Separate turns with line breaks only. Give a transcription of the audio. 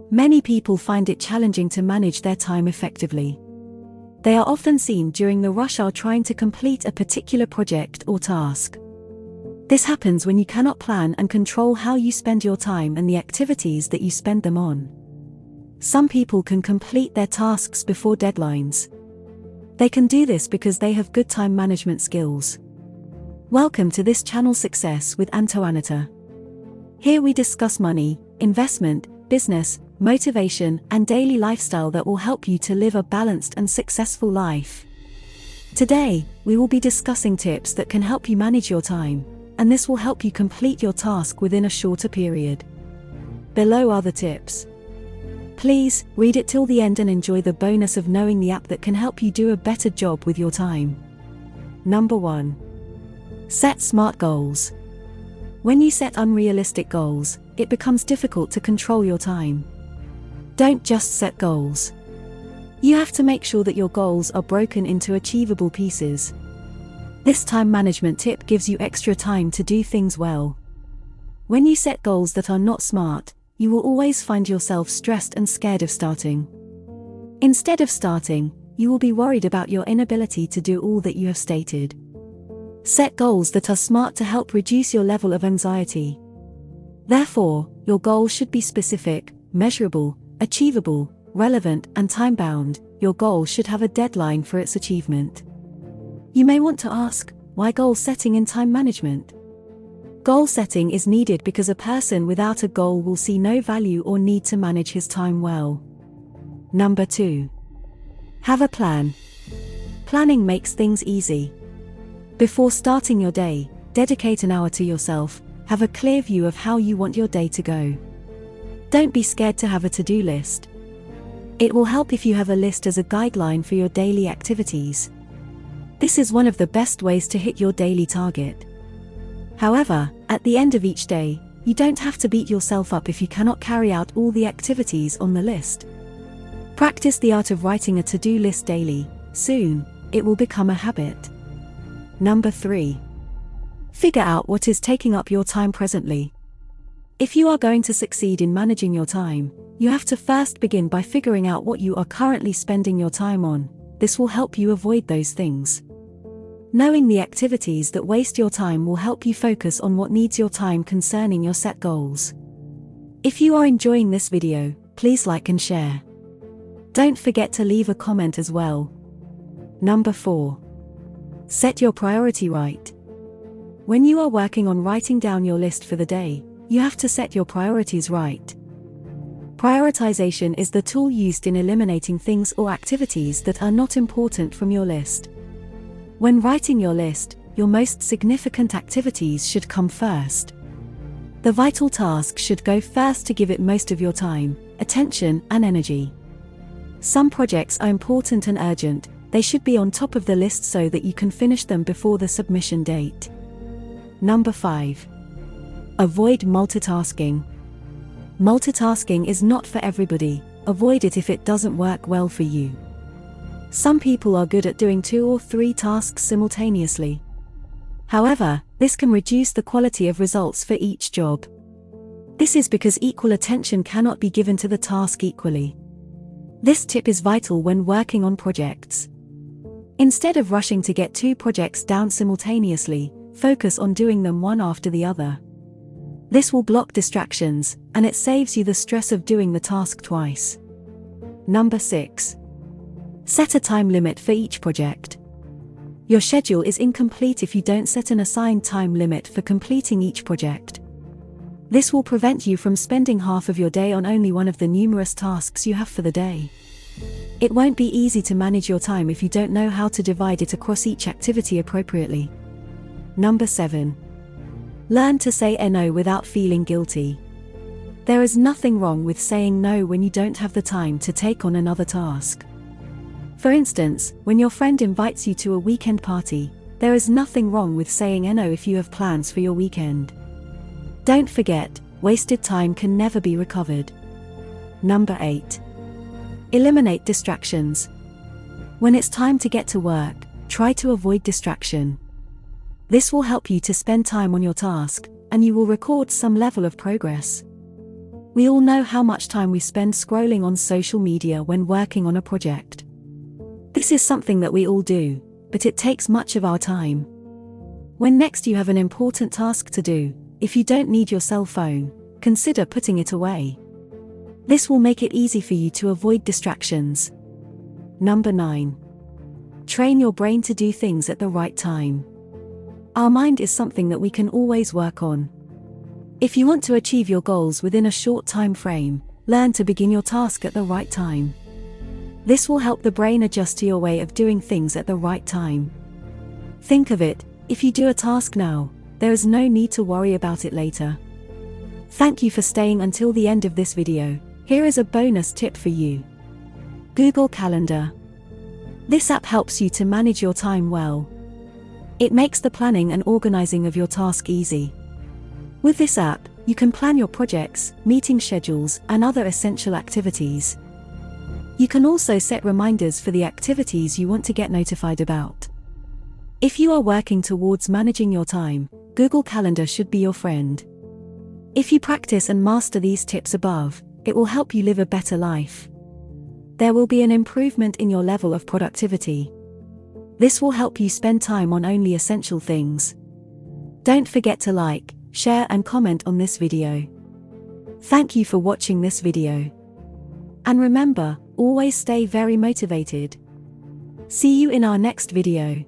Many people find it challenging to manage their time effectively. They are often seen during the rush hour trying to complete a particular project or task. This happens when you cannot plan and control how you spend your time and the activities that you spend them on. Some people can complete their tasks before deadlines. They can do this because they have good time management skills. Welcome to this channel Success with Antoaneta. Here we discuss money, investment, business, motivation, and daily lifestyle that will help you to live a balanced and successful life. Today, we will be discussing tips that can help you manage your time, and this will help you complete your task within a shorter period. Below are the tips. Please, read it till the end and enjoy the bonus of knowing the app that can help you do a better job with your time. Number 1. Set smart goals. When you set unrealistic goals, it becomes difficult to control your time. Don't just set goals. You have to make sure that your goals are broken into achievable pieces. This time management tip gives you extra time to do things well. When you set goals that are not smart, you will always find yourself stressed and scared of starting. Instead of starting, you will be worried about your inability to do all that you have stated. Set goals that are smart to help reduce your level of anxiety. Therefore, your goals should be specific, measurable, achievable, relevant, and time-bound. Your goal should have a deadline for its achievement. You may want to ask, why goal setting in time management? Goal setting is needed because a person without a goal will see no value or need to manage his time well. Number 2. Have a plan. Planning makes things easy. Before starting your day, dedicate an hour to yourself. Have a clear view of how you want your day to go. Don't be scared to have a to-do list. It will help if you have a list as a guideline for your daily activities. This is one of the best ways to hit your daily target. However, at the end of each day, you don't have to beat yourself up if you cannot carry out all the activities on the list. Practice the art of writing a to-do list daily. Soon, it will become a habit. Number 3. Figure out what is taking up your time presently. If you are going to succeed in managing your time, you have to first begin by figuring out what you are currently spending your time on. This will help you avoid those things. Knowing the activities that waste your time will help you focus on what needs your time concerning your set goals. If you are enjoying this video, please like and share. Don't forget to leave a comment as well. Number 4. Set your priority right. When you are working on writing down your list for the day, you have to set your priorities right. Prioritization is the tool used in eliminating things or activities that are not important from your list. When writing your list, your most significant activities should come first. The vital task should go first to give it most of your time, attention, and energy. Some projects are important and urgent. They should be on top of the list so that you can finish them before the submission date. Number 5. Avoid multitasking. Multitasking is not for everybody. Avoid it if it doesn't work well for you. Some people are good at doing 2 or 3 tasks simultaneously. However, this can reduce the quality of results for each job. This is because equal attention cannot be given to the task equally. This tip is vital when working on projects. Instead of rushing to get 2 projects down simultaneously, focus on doing them one after the other. This will block distractions, and it saves you the stress of doing the task twice. Number 6. Set a time limit for each project. Your schedule is incomplete if you don't set an assigned time limit for completing each project. This will prevent you from spending half of your day on only one of the numerous tasks you have for the day. It won't be easy to manage your time if you don't know how to divide it across each activity appropriately. Number 7. Learn to say no without feeling guilty. There is nothing wrong with saying no when you don't have the time to take on another task. For instance, when your friend invites you to a weekend party, there is nothing wrong with saying no if you have plans for your weekend. Don't forget, wasted time can never be recovered. Number 8. Eliminate distractions. When it's time to get to work, try to avoid distraction. This will help you to spend time on your task, and you will record some level of progress. We all know how much time we spend scrolling on social media when working on a project. This is something that we all do, but it takes much of our time. When next you have an important task to do, if you don't need your cell phone, consider putting it away. This will make it easy for you to avoid distractions. Number 9. Train your brain to do things at the right time. Our mind is something that we can always work on. If you want to achieve your goals within a short time frame, learn to begin your task at the right time. This will help the brain adjust to your way of doing things at the right time. Think of it, if you do a task now, there is no need to worry about it later. Thank you for staying until the end of this video. Here is a bonus tip for you. Google Calendar. This app helps you to manage your time well. It makes the planning and organizing of your task easy. With this app, you can plan your projects, meeting schedules, and other essential activities. You can also set reminders for the activities you want to get notified about. If you are working towards managing your time, Google Calendar should be your friend. If you practice and master these tips above, it will help you live a better life. There will be an improvement in your level of productivity. This will help you spend time on only essential things. Don't forget to like, share and comment on this video. Thank you for watching this video. And remember, always stay very motivated. See you in our next video.